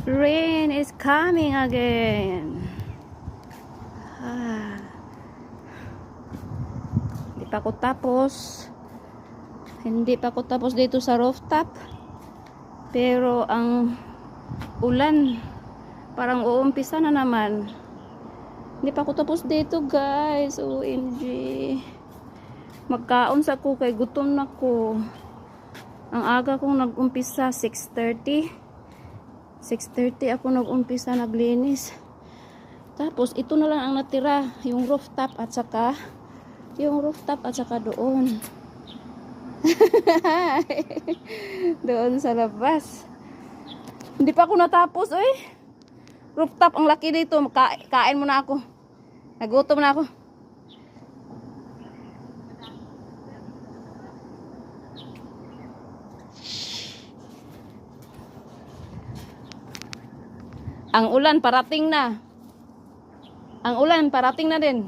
Rain is coming again. Hindi pa ako tapos. Hindi pa ako tapos dito sa rooftop. Pero ang ulan parang uumpisa na naman. Hindi pa ako tapos dito, guys. OMG. Magkaon sa ko kay gutom na ko. Ang aga kong nag-umpisa 6:30 ako nag-umpisa naglinis. Tapos ito na lang ang natira, yung rooftop at saka doon. Doon sa labas. Hindi pa ako natapos, oy. Rooftop ang laki dito. Kain muna ako. Nagutom na ako. Ang ulan parating na. Ang ulan parating na din.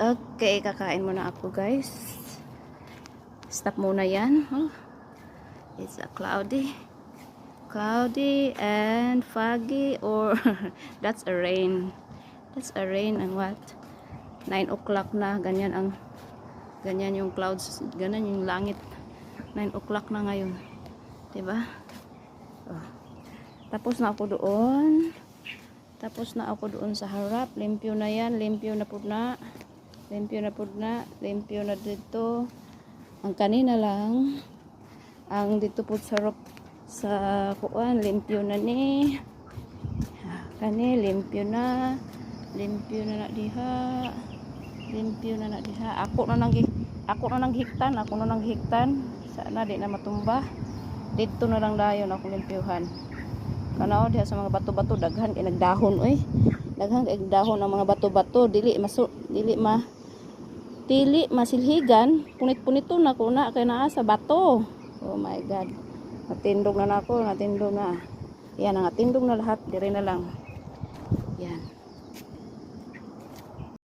Okay, kakain muna ako, guys. Stop muna yan. Oh. It's a cloudy and foggy, or that's a rain. That's a rain. And what? 9 o'clock na. Ganyan yung clouds. Ganyan yung langit. 9 o'clock na ngayon. Diba? Oh. Tapos na ako doon. Sa harap. Limpyo na yan. Limpyo na dito. Ang kanina lang. Ang dito po sa roof sa kuan. Limpyo na ni. Kani. Limpyo na na diha. Ako na nang hiktan. Sana di na matumba. Dito na lang dayon ako limpyuhan. Kanao diha sa mga bato-bato daghan kay nagdahon oy. Daghan kay dahon ang mga bato-bato dili masilhigan. Punit-punito na ko na kay naa sa bato. Oh my god. Natindog na. Yan ang natindog na lahat, dire na lang. Yan.